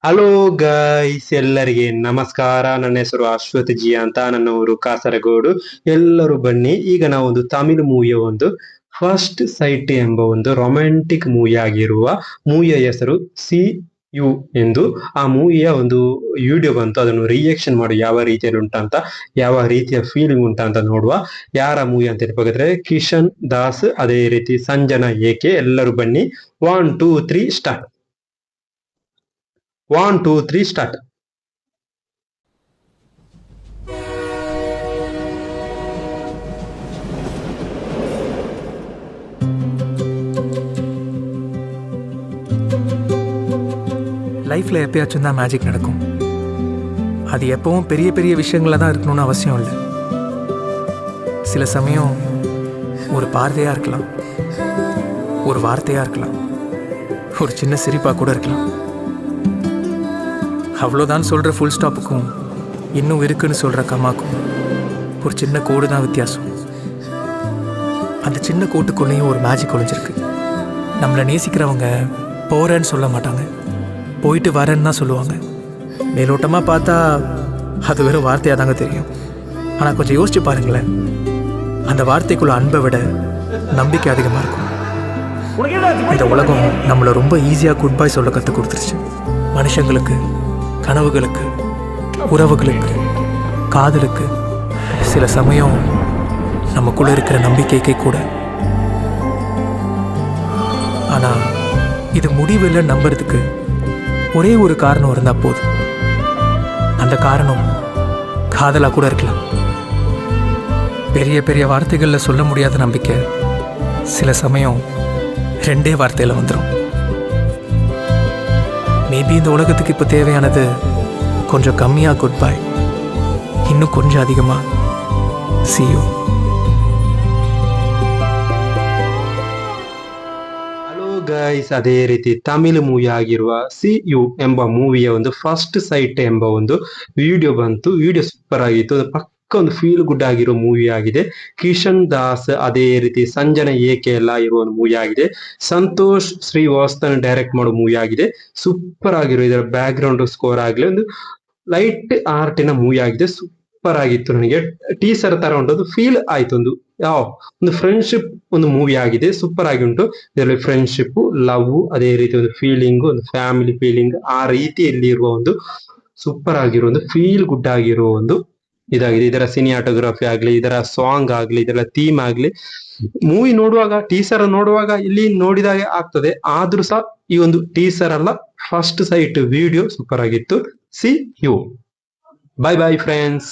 Hello guys, ಎಲ್ಲರಿಗೆ ನಮಸ್ಕಾರ. ನನ್ನ ಹೆಸರು ಅಶ್ವಥ್ ಜಿ ಅಂತ. ನನ್ನ ಊರು ಕಾಸರಗೋಡು. ಎಲ್ಲರೂ ಬನ್ನಿ. ಈಗ ನಾವು ಒಂದು ತಮಿಳು ಮೂವಿಯ ಒಂದು ಫಸ್ಟ್ ಸೈಟ್ ಎಂಬ ಒಂದು ರೊಮ್ಯಾಂಟಿಕ್ ಮೂವಿ ಆಗಿರುವ ಮೂವಿಯ ಹೆಸರು ಸಿ ಯು ಎಂದು. ಆ ಮೂವಿಯ ಒಂದು ವಿಡಿಯೋ ಬಂತು, ಅದನ್ನು ರಿಯಾಕ್ಷನ್ ಮಾಡಿ ಯಾವ ರೀತಿಯಲ್ಲಿ ಉಂಟಂತ, ಯಾವ ರೀತಿಯ ಫೀಲಿಂಗ್ ಉಂಟಂತ ನೋಡುವ. ಯಾರ ಮೂವಿ ಅಂತ ಹೇಳ್ಬೇಕಾದ್ರೆ ಕಿಶನ್ ದಾಸ್, ಅದೇ ರೀತಿ ಸಂಜನಾ ಏಕೆ. ಎಲ್ಲರೂ ಬನ್ನಿ. 1 2 3 ಸ್ಟಾರ್ಟ್. 1 2 3 ಸ್ಟಾರ್ಟ್. லைஃப்பில் எப்பயாச்சும் தான் மேஜிக் நடக்கும். அது எப்பவும் பெரிய பெரிய விஷயங்களில் தான் இருக்கணும்னு அவசியம் இல்லை. சில சமயம் ஒரு பார்வையாக இருக்கலாம், ஒரு வார்த்தையாக இருக்கலாம், ஒரு சின்ன சிரிப்பாக கூட இருக்கலாம். அவ்வளோதான் சொல்கிற ஃபுல் ஸ்டாப்புக்கும் இன்னும் இருக்குன்னு சொல்கிற கம்மாக்கும் ஒரு சின்ன கோடு தான் வித்தியாசம். அந்த சின்ன கோட்டுக்குள்ளேயும் ஒரு மேஜிக் ஒழிஞ்சிருக்கு. நம்மளை நேசிக்கிறவங்க போகிறேன்னு சொல்ல மாட்டாங்க, போயிட்டு வரேன்னு தான் சொல்லுவாங்க. மேலோட்டமாக பார்த்தா அது வெறும் வார்த்தையாக தாங்க தெரியும். ஆனால் கொஞ்சம் யோசிச்சு பாருங்களேன், அந்த வார்த்தைக்குள்ள அன்பை விட நம்பிக்கை அதிகமாக இருக்கும். இந்த உலகம் நம்மளை ரொம்ப ஈஸியாக குட் பை சொல்ல கற்றுக் கொடுத்துருச்சு. மனுஷங்களுக்கு, கனவுகளுக்கு, உறவுகளுக்கு, காதலுக்கு, சில சமயம் நமக்குள்ள இருக்கிற நம்பிக்கைக்கு கூட. ஆனால் இது முடிவில் நம்புறதுக்கு ஒரே ஒரு காரணம் இருந்தால் போதும். அந்த காரணம் காதலாக கூட இருக்கலாம். பெரிய பெரிய வார்த்தைகளில் சொல்ல முடியாத நம்பிக்கை சில சமயம் 2 வார்த்தையில் வந்துடும். மேபி இந்த உலகத்துக்கு இப்போ தேவையானது கொஞ்சம் கம்மியாக குட் பை, இன்னும் கொஞ்சம் அதிகமாக see you. ಗೈಸ್, ಅದೇ ರೀತಿ ತಮಿಳು ಮೂವಿ ಆಗಿರುವ ಸಿ ಯು ಎಂಬ ಮೂವಿಯ ಒಂದು ಫಸ್ಟ್ ಸೈಟ್ ಎಂಬ ಒಂದು ವಿಡಿಯೋ ಬಂತು. ವಿಡಿಯೋ ಸೂಪರ್ ಆಗಿತ್ತು. ಅದು ಪಕ್ಕ ಒಂದು ಫೀಲ್ ಗುಡ್ ಆಗಿರೋ ಮೂವಿ ಆಗಿದೆ. ಕಿಶನ್ ದಾಸ್, ಅದೇ ರೀತಿ ಸಂಜನಾ ಏಕೆ ಎಲ್ಲ ಇರುವ ಒಂದು ಮೂವಿ ಆಗಿದೆ. ಸಂತೋಷ್ ಶ್ರೀವಾಸ್ತವ್ ಡೈರೆಕ್ಟ್ ಮಾಡೋ ಮೂವಿ ಆಗಿದೆ. ಸೂಪರ್ ಆಗಿರೋ, ಇದರ ಬ್ಯಾಕ್ ಗ್ರೌಂಡ್ ಸ್ಕೋರ್ ಆಗಲಿ ಒಂದು ಲೈಟ್ ಆರ್ಟಿನ ಮೂವಿ ಆಗಿದೆ. ಸೂಪರ್ ಆಗಿತ್ತು. ನನಗೆ ಟೀಸರ್ ತರ ಉಂಟು, ಫೀಲ್ ಆಯ್ತು. ಒಂದು ಫ್ರೆಂಡ್ಶಿಪ್ ಒಂದು ಮೂವಿ ಆಗಿದೆ. ಸೂಪರ್ ಆಗಿ ಉಂಟು. ಇದರಲ್ಲಿ ಫ್ರೆಂಡ್ಶಿಪ್, ಲವ್, ಅದೇ ರೀತಿ ಒಂದು ಫೀಲಿಂಗ್, ಒಂದು ಫ್ಯಾಮಿಲಿ ಫೀಲಿಂಗ್, ಆ ರೀತಿಯಲ್ಲಿ ಇರುವ ಒಂದು ಸೂಪರ್ ಆಗಿರೋ ಒಂದು ಫೀಲ್ ಗುಡ್ ಆಗಿರೋ ಒಂದು ಇದಾಗಿದೆ. ಇದರ ಸಿನಿಮಾಟೋಗ್ರಫಿ ಆಗ್ಲಿ, ಇದರ ಸಾಂಗ್ ಆಗ್ಲಿ, ಇದರ ಥೀಮ್ ಆಗ್ಲಿ, ಮೂವಿ ನೋಡುವಾಗ, ಟೀಸರ್ ನೋಡುವಾಗ ಇಲ್ಲಿ ನೋಡಿದಾಗೆ ಆಗ್ತದೆ. ಆದ್ರೂ ಸಹ ಈ ಒಂದು ಟೀಸರ್ ಅಲ್ಲ, ಫಸ್ಟ್ ಸೈಟ್ ವಿಡಿಯೋ ಸೂಪರ್ ಆಗಿತ್ತು. See you. Bye bye friends.